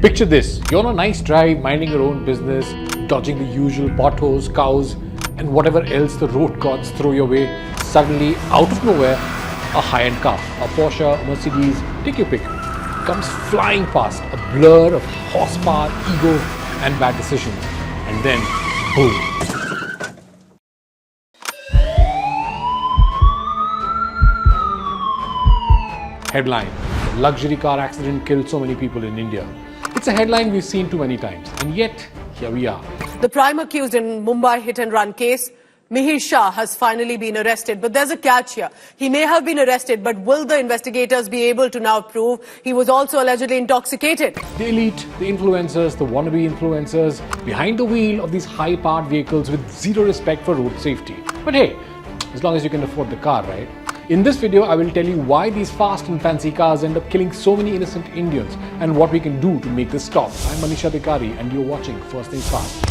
Picture this, you're on a nice drive, minding your own business, dodging the usual potholes, cows, and whatever else the road gods throw your way. Suddenly, out of nowhere, a high-end car, a Porsche, a Mercedes, take your pick, comes flying past, a blur of horsepower, ego, and bad decisions. And then, boom. Headline: luxury car accident killed so many people in India. It's a headline we've seen too many times, and yet, here we are. The prime accused in Mumbai hit-and-run case, Mihir Shah, has finally been arrested. But there's a catch here. He may have been arrested, but will the investigators be able to now prove he was also allegedly intoxicated? The elite, the influencers, the wannabe influencers, behind the wheel of these high-powered vehicles with zero respect for road safety. But hey, as long as you can afford the car, right? In this video, I will tell you why these fast and fancy cars end up killing so many innocent Indians and what we can do to make this stop. I'm Manish Adhikary and you're watching First Things Fast.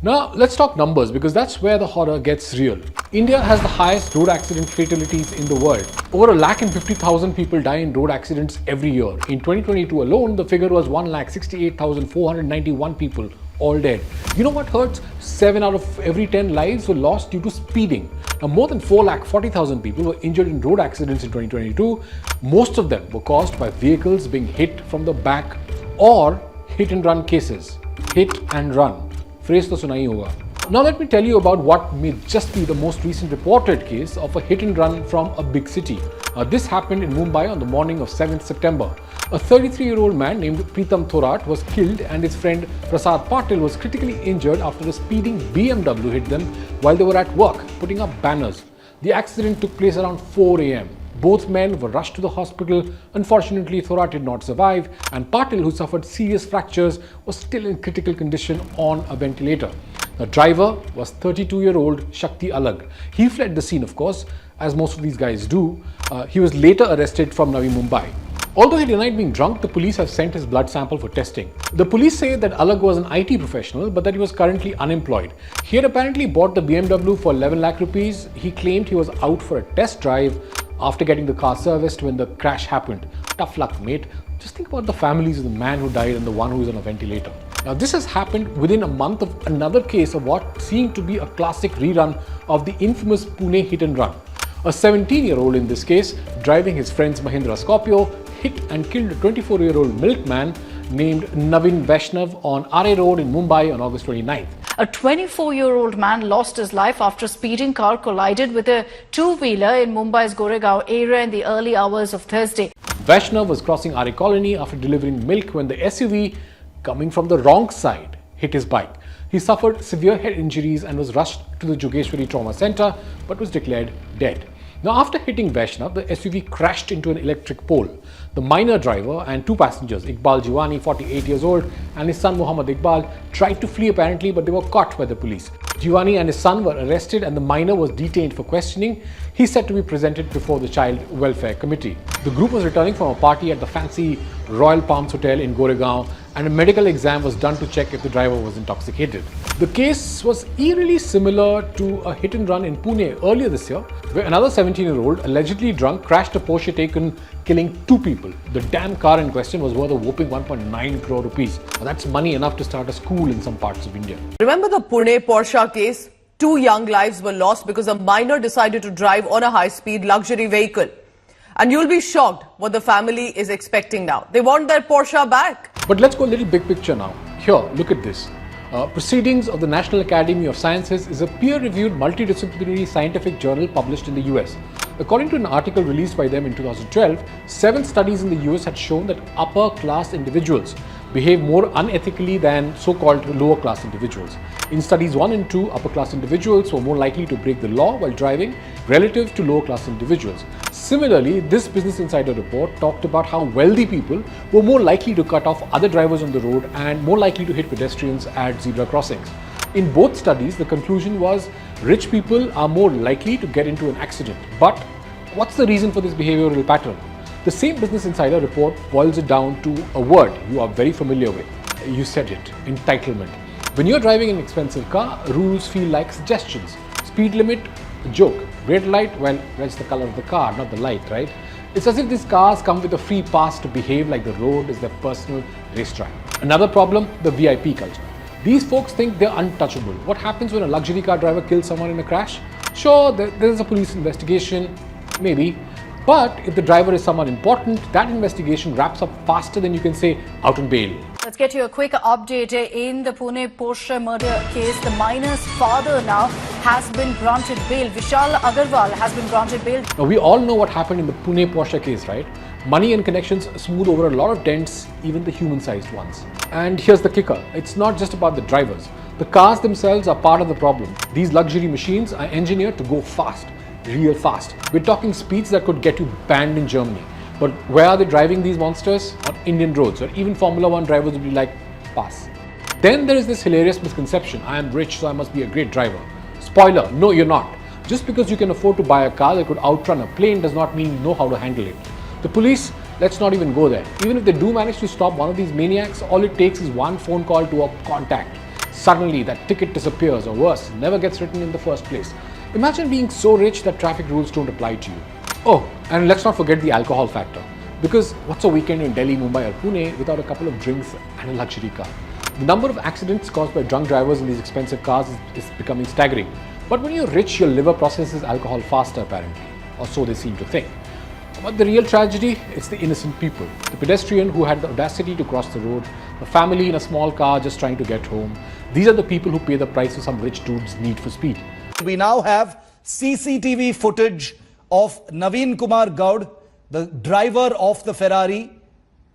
Now, let's talk numbers because that's where the horror gets real. India has the highest road accident fatalities in the world. Over 150,000 people die in road accidents every year. In 2022 alone, the figure was 168,491 people, all dead. You know what hurts? 7 out of every 10 lives were lost due to speeding. Now, more than 440,000 people were injured in road accidents in 2022. Most of them were caused by vehicles being hit from the back or hit and run cases. Hit and run. Phrase to sunai hoga. Now let me tell you about what may just be the most recent reported case of a hit and run from a big city. This happened in Mumbai on the morning of 7th September. A 33-year-old man named Pritam Thorat was killed and his friend Prasad Patil was critically injured after a speeding BMW hit them while they were at work putting up banners. The accident took place around 4 a.m. Both men were rushed to the hospital. Unfortunately, Thorat did not survive, and Patil, who suffered serious fractures, was still in critical condition on a ventilator. The driver was 32-year-old Shakti Alag. He fled the scene, of course, as most of these guys do. He was later arrested from Navi Mumbai. Although he denied being drunk, the police have sent his blood sample for testing. The police say that Alag was an IT professional, but that he was currently unemployed. He had apparently bought the BMW for 11 lakh rupees. He claimed he was out for a test drive after getting the car serviced when the crash happened. Tough luck, mate. Just think about the families of the man who died and the one who is on a ventilator. Now, this has happened within a month of another case of what seemed to be a classic rerun of the infamous Pune hit and run. A 17-year-old in this case, driving his friend's Mahindra Scorpio, hit and killed a 24-year-old milkman named Navin Vaishnav on RA Road in Mumbai on August 29th. A 24-year-old man lost his life after a speeding car collided with a two-wheeler in Mumbai's Goregaon area in the early hours of Thursday. Vaishnav was crossing RA Colony after delivering milk when the SUV, coming from the wrong side, hit his bike. He suffered severe head injuries and was rushed to the Jogeshwari Trauma Center but was declared dead. Now, after hitting Vaishnav, the SUV crashed into an electric pole. The minor driver and two passengers, Iqbal Jiwani, 48 years old, and his son Muhammad Iqbal, tried to flee apparently, but they were caught by the police. Jiwani and his son were arrested and the minor was detained for questioning. He's set to be presented before the Child Welfare Committee. The group was returning from a party at the fancy Royal Palms Hotel in Goregaon, and a medical exam was done to check if the driver was intoxicated. The case was eerily similar to a hit and run in Pune earlier this year, where another 17-year-old, allegedly drunk, crashed a Porsche Taycan, killing 2 people. The damn car in question was worth a whopping 1.9 crore rupees. Now, that's money enough to start a school in some parts of India. Remember the Pune Porsche case? 2 young lives were lost because a minor decided to drive on a high-speed luxury vehicle. And you'll be shocked what the family is expecting now. They want their Porsche back. But let's go a little big picture now. Here, look at this. Proceedings of the National Academy of Sciences is a peer-reviewed multidisciplinary scientific journal published in the US. According to an article released by them in 2012, 7 studies in the US had shown that upper-class individuals behave more unethically than so-called lower-class individuals. In studies 1 and 2, upper-class individuals were more likely to break the law while driving relative to lower-class individuals. Similarly, this Business Insider report talked about how wealthy people were more likely to cut off other drivers on the road and more likely to hit pedestrians at zebra crossings. In both studies, the conclusion was rich people are more likely to get into an accident. But what's the reason for this behavioral pattern? The same Business Insider report boils it down to a word you are very familiar with. You said it, entitlement. When you're driving an expensive car, rules feel like suggestions. Speed limit, a joke. Red light, well, red's the color of the car, not the light, right? It's as if these cars come with a free pass to behave like the road is their personal racetrack. Another problem, the VIP culture. These folks think they're untouchable. What happens when a luxury car driver kills someone in a crash? Sure, there's a police investigation, maybe. But if the driver is someone important, that investigation wraps up faster than you can say out on bail. Let's get you a quick update. In the Pune Porsche murder case, the minor's father now has been granted bail. Vishal Agarwal has been granted bail. Now, we all know what happened in the Pune Porsche case, right? Money and connections smooth over a lot of dents, even the human-sized ones. And here's the kicker. It's not just about the drivers. The cars themselves are part of the problem. These luxury machines are engineered to go fast, real fast. We're talking speeds that could get you banned in Germany. But where are they driving these monsters? On Indian roads, or even Formula One drivers would be like, pass. Then there is this hilarious misconception, I am rich, so I must be a great driver. Spoiler, no, you're not. Just because you can afford to buy a car that could outrun a plane does not mean you know how to handle it. The police, let's not even go there. Even if they do manage to stop one of these maniacs, all it takes is one phone call to a contact. Suddenly, that ticket disappears, or worse, never gets written in the first place. Imagine being so rich that traffic rules don't apply to you. Oh, and let's not forget the alcohol factor. Because what's a weekend in Delhi, Mumbai or Pune without a couple of drinks and a luxury car? The number of accidents caused by drunk drivers in these expensive cars is becoming staggering. But when you're rich, your liver processes alcohol faster apparently, or so they seem to think. But the real tragedy, it's the innocent people. The pedestrian who had the audacity to cross the road, a family in a small car just trying to get home. These are the people who pay the price for some rich dude's need for speed. We now have CCTV footage of Naveen Kumar Gaud, the driver of the Ferrari,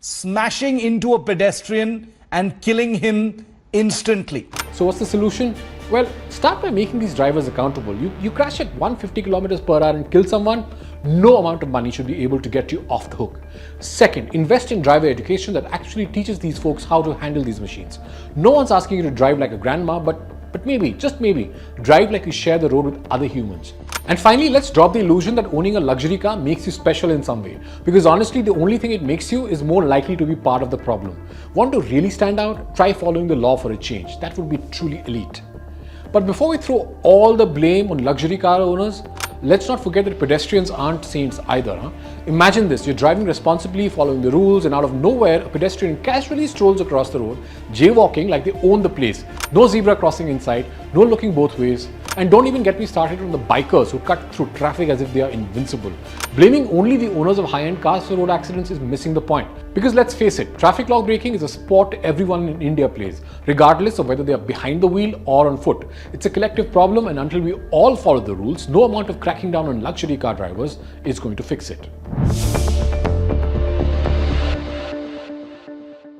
smashing into a pedestrian and killing him instantly. So what's the solution? Well, start by making these drivers accountable. You crash at 150 kilometers per hour and kill someone, no amount of money should be able to get you off the hook. Second, invest in driver education that actually teaches these folks how to handle these machines. No one's asking you to drive like a grandma, but maybe, just maybe, drive like you share the road with other humans. And finally, let's drop the illusion that owning a luxury car makes you special in some way. Because honestly, the only thing it makes you is more likely to be part of the problem. Want to really stand out? Try following the law for a change. That would be truly elite. But before we throw all the blame on luxury car owners, let's not forget that pedestrians aren't saints either. Imagine this, you're driving responsibly, following the rules, and out of nowhere, a pedestrian casually strolls across the road, jaywalking like they own the place. No zebra crossing in sight, no looking both ways. And don't even get me started on the bikers who cut through traffic as if they are invincible. Blaming only the owners of high-end cars for road accidents is missing the point. Because let's face it, traffic law breaking is a sport everyone in India plays, regardless of whether they are behind the wheel or on foot. It's a collective problem, and until we all follow the rules, no amount of cracking down on luxury car drivers is going to fix it.